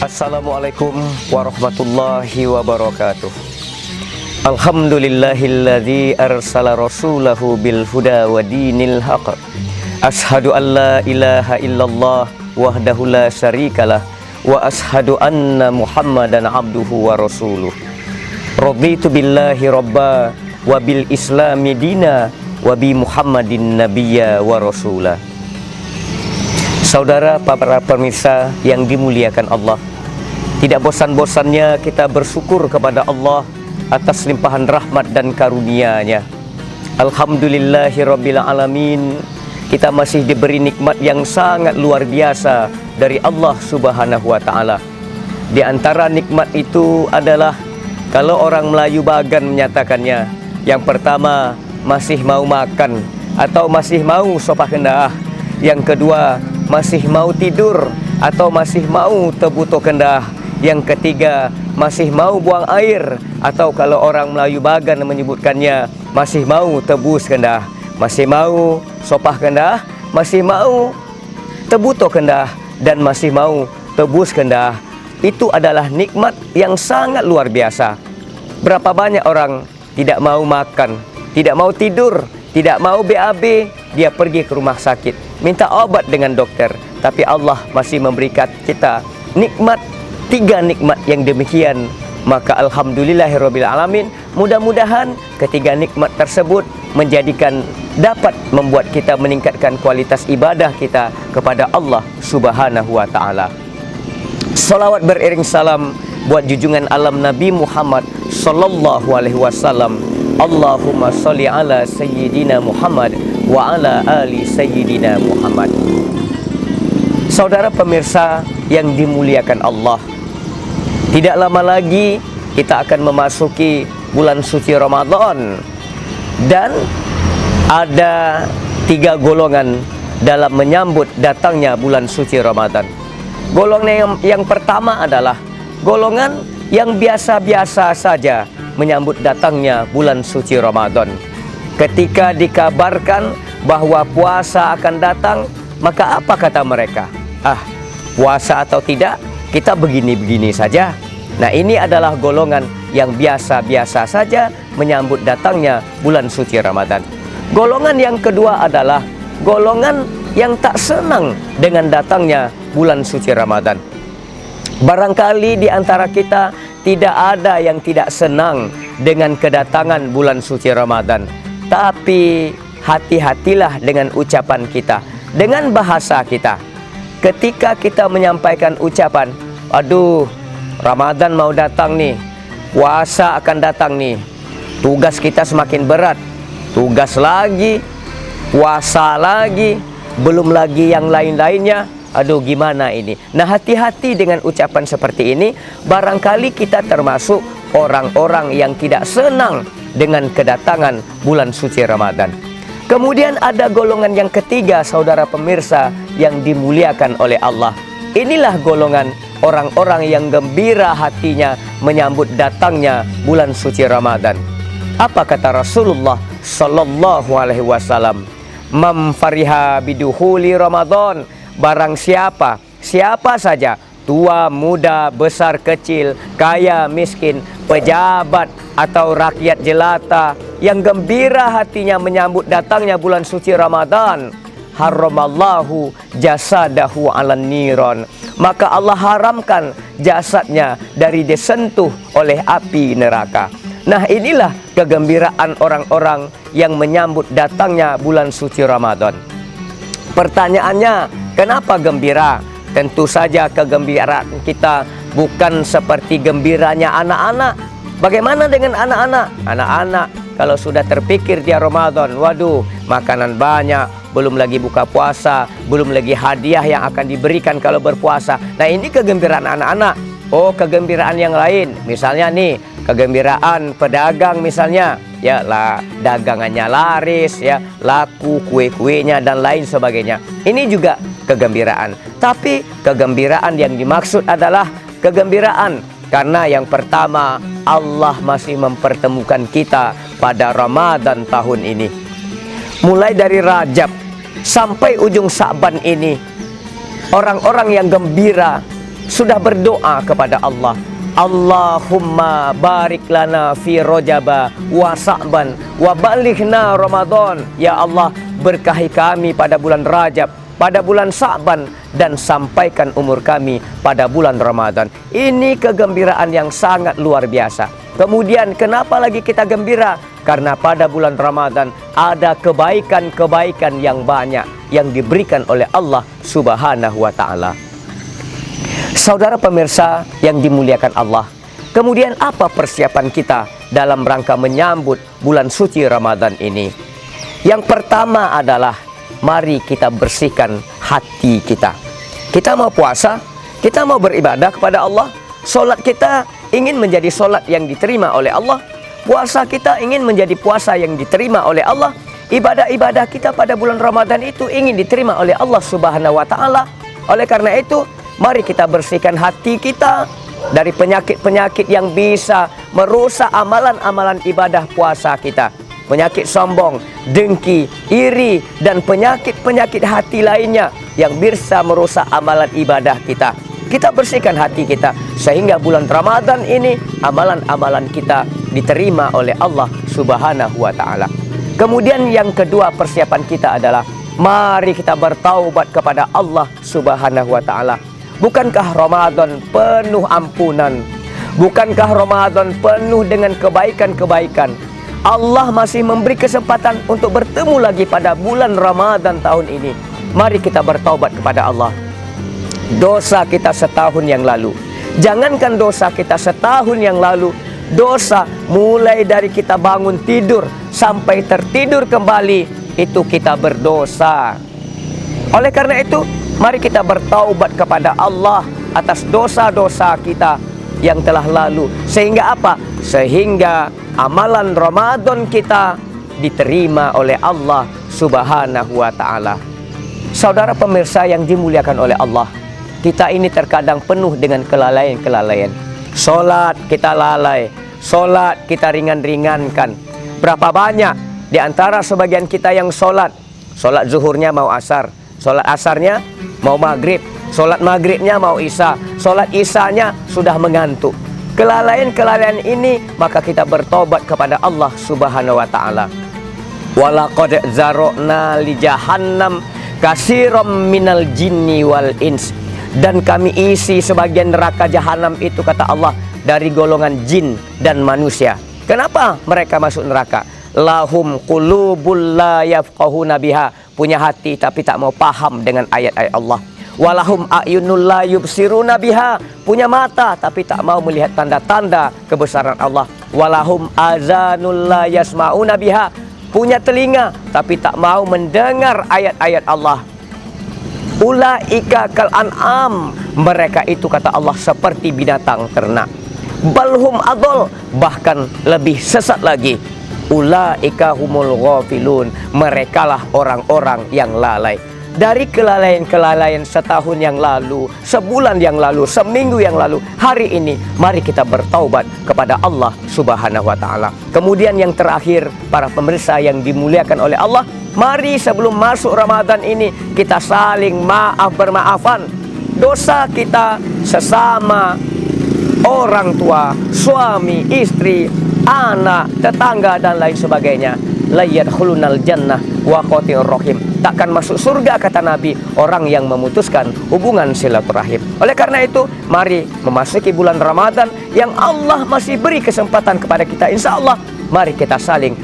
Assalamualaikum warahmatullahi wabarakatuh. Alhamdulillahilladzi arsala rasulahu bil huda wa dinil haq. Ashhadu an la ilaha illallah wahdahu la syarikalah wa ashhadu anna Muhammadan abduhu wa rasuluh. Raditu billahi rabba wa bil islami dina wa bi Muhammadin nabiyya wa rasulah. Saudara para pemirsa yang dimuliakan Allah, tidak bosan-bosannya kita bersyukur kepada Allah atas limpahan rahmat dan karunia-Nya. Alhamdulillahirabbil alamin, kita masih diberi nikmat yang sangat luar biasa dari Allah Subhanahu wa taala. Di antara nikmat itu adalah kalau orang Melayu Bagan menyatakannya, yang pertama masih mau makan atau masih mau sopah kendah. Yang kedua, masih mau tidur atau masih mau tebuto kendah. Yang ketiga, masih mau buang air atau kalau orang Melayu Bagan menyebutkannya, masih mau tebus kendah, masih mau sopah kendah, masih mau tebuto kendah, dan masih mau tebus kendah. Itu adalah nikmat yang sangat luar biasa. Berapa banyak orang tidak mau makan, tidak mau tidur, tidak mau BAB, dia pergi ke rumah sakit, minta obat dengan dokter, tapi Allah masih memberikan kita nikmat, 3 nikmat yang demikian. Maka alhamdulillahirabbil alamin, mudah-mudahan ketiga nikmat tersebut menjadikan dapat membuat kita meningkatkan kualitas ibadah kita kepada Allah Subhanahu wa taala. Salawat beriring salam buat junjungan alam Nabi Muhammad sallallahu alaihi wasallam. Allahumma sholli ala sayyidina Muhammad wa ala ali sayyidina Muhammad. Saudara pemirsa yang dimuliakan Allah, tidak lama lagi kita akan memasuki bulan suci Ramadan, dan ada 3 golongan dalam menyambut datangnya bulan suci Ramadan. Golongan yang pertama adalah golongan yang biasa-biasa saja menyambut datangnya bulan suci Ramadan. Ketika dikabarkan bahwa puasa akan datang, maka apa kata mereka? Puasa atau tidak, kita begini-begini saja. Nah, ini adalah golongan yang biasa-biasa saja menyambut datangnya bulan suci Ramadan. Golongan yang kedua adalah golongan yang tak senang dengan datangnya bulan suci Ramadan. Barangkali di antara kita tidak ada yang tidak senang dengan kedatangan bulan suci Ramadan. Tapi hati-hatilah dengan ucapan kita, dengan bahasa kita. Ketika kita menyampaikan ucapan, aduh, Ramadan mau datang nih, puasa akan datang nih, tugas kita semakin berat, tugas lagi, puasa lagi, belum lagi yang lain-lainnya. Aduh, gimana ini? Nah, hati-hati dengan ucapan seperti ini. Barangkali kita termasuk orang-orang yang tidak senang dengan kedatangan bulan suci Ramadan. Kemudian ada golongan yang ketiga, saudara pemirsa yang dimuliakan oleh Allah. Inilah golongan orang-orang yang gembira hatinya menyambut datangnya bulan suci Ramadan. Apa kata Rasulullah sallallahu alaihi wasallam? Man fariha bidukhuli Ramadan, barang siapa saja, tua, muda, besar, kecil, kaya, miskin, pejabat, atau rakyat jelata, yang gembira hatinya menyambut datangnya bulan suci Ramadan, haramallahu jasadahu 'alan niron, maka Allah haramkan jasadnya dari disentuh oleh api neraka. Nah, inilah kegembiraan orang-orang yang menyambut datangnya bulan suci Ramadan. Pertanyaannya, kenapa gembira? Tentu saja kegembiraan kita bukan seperti gembiranya anak-anak. Bagaimana dengan anak-anak? Anak-anak kalau sudah terpikir dia Ramadan, waduh, makanan banyak, belum lagi buka puasa, belum lagi hadiah yang akan diberikan kalau berpuasa. Nah, ini kegembiraan anak-anak. Oh, kegembiraan yang lain, misalnya nih, kegembiraan pedagang misalnya, ya lah, dagangannya laris, ya laku, kue-kuenya dan lain sebagainya. Ini juga kegembiraan. Tapi kegembiraan yang dimaksud adalah kegembiraan karena yang pertama, Allah masih mempertemukan kita pada Ramadan tahun ini. Mulai dari Rajab sampai ujung Sa'ban ini, orang-orang yang gembira sudah berdoa kepada Allah, Allahumma barik lana fi Rajaba wa Sa'ban wa balighna Ramadan. Ya Allah, berkahi kami pada bulan Rajab, pada bulan Sa'ban, dan sampaikan umur kami pada bulan Ramadan. Ini kegembiraan yang sangat luar biasa. Kemudian kenapa lagi kita gembira? Karena pada bulan Ramadan ada kebaikan-kebaikan yang banyak yang diberikan oleh Allah Subhanahu wa ta'ala. Saudara pemirsa yang dimuliakan Allah, kemudian apa persiapan kita dalam rangka menyambut bulan suci Ramadan ini? Yang pertama adalah mari kita bersihkan hati kita. Kita mau puasa, kita mau beribadah kepada Allah. Solat kita ingin menjadi solat yang diterima oleh Allah. Puasa kita ingin menjadi puasa yang diterima oleh Allah. Ibadah-ibadah kita pada bulan Ramadan itu ingin diterima oleh Allah Subhanahu wa ta'ala. Oleh karena itu, mari kita bersihkan hati kita dari penyakit-penyakit yang bisa merusak amalan-amalan ibadah puasa kita. Penyakit sombong, dengki, iri, dan penyakit-penyakit hati lainnya yang bisa merusak amalan ibadah kita. Kita bersihkan hati kita sehingga bulan Ramadan ini amalan-amalan kita diterima oleh Allah Subhanahu wa ta'ala. Kemudian yang kedua persiapan kita adalah mari kita bertaubat kepada Allah Subhanahu wa ta'ala. Bukankah Ramadan penuh ampunan? Bukankah Ramadan penuh dengan kebaikan-kebaikan? Allah masih memberi kesempatan untuk bertemu lagi pada bulan Ramadan tahun ini. Mari kita bertaubat kepada Allah. Dosa kita setahun yang lalu, jangankan dosa kita setahun yang lalu, dosa mulai dari kita bangun tidur sampai tertidur kembali, itu kita berdosa. Oleh karena itu, mari kita bertaubat kepada Allah atas dosa-dosa kita yang telah lalu. Sehingga apa? Sehingga amalan Ramadan kita diterima oleh Allah Subhanahu wa ta'ala. Saudara pemirsa yang dimuliakan oleh Allah, kita ini terkadang penuh dengan kelalaian-kelalaian. Solat kita lalai, solat kita ringan-ringankan. Berapa banyak di antara sebagian kita yang solat zuhurnya mau asar, solat asarnya mau maghrib, solat maghribnya mau isya, solat isyanya sudah mengantuk. Kelalaian-kelalaian ini maka kita bertobat kepada Allah Subhanahu wa ta'ala. Walaqad zarokna li jahannam katsiran minal jinni wal ins. Dan kami isi sebagian neraka jahanam itu, kata Allah, dari golongan jin dan manusia. Kenapa mereka masuk neraka? Lahum qulubul la yafqahuna biha, punya hati tapi tak mau paham dengan ayat-ayat Allah. Walahum a'yunul la yubsiruna biha, punya mata tapi tak mau melihat tanda-tanda kebesaran Allah. Walahum azanul la yasma'una biha, punya telinga tapi tak mau mendengar ayat-ayat Allah. Ulaika kal an'am, mereka itu, kata Allah, seperti binatang ternak. Balhum adol, bahkan lebih sesat lagi. Ulaika humul ghafilun, merekalah orang-orang yang lalai. Dari kelalaian-kelalaian setahun yang lalu, sebulan yang lalu, seminggu yang lalu, hari ini mari kita bertaubat kepada Allah Subhanahu wa ta'ala. Kemudian yang terakhir, para pemirsa yang dimuliakan oleh Allah, mari sebelum masuk Ramadan ini kita saling bermaafan. Dosa kita sesama orang tua, suami, istri, anak, tetangga, dan lain sebagainya. La yadkhulunal jannah wa qatir rahim, takkan masuk surga, kata Nabi, orang yang memutuskan hubungan silaturahim. Oleh karena itu, mari memasuki bulan Ramadan yang Allah masih beri kesempatan kepada kita. Insya Allah, mari kita saling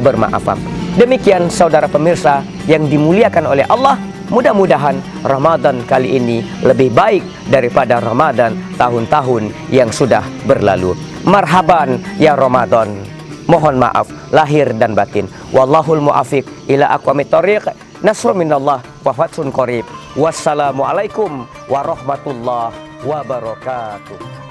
bermaafan. Demikian saudara pemirsa yang dimuliakan oleh Allah, mudah-mudahan Ramadan kali ini lebih baik daripada Ramadan tahun-tahun yang sudah berlalu. Marhaban ya Ramadan. Mohon maaf lahir dan batin. Wallahul muafiq ila aqwamit thoriq. Nasrun minallah wa fathun qarib. Wassalamualaikum warahmatullahi wabarakatuh.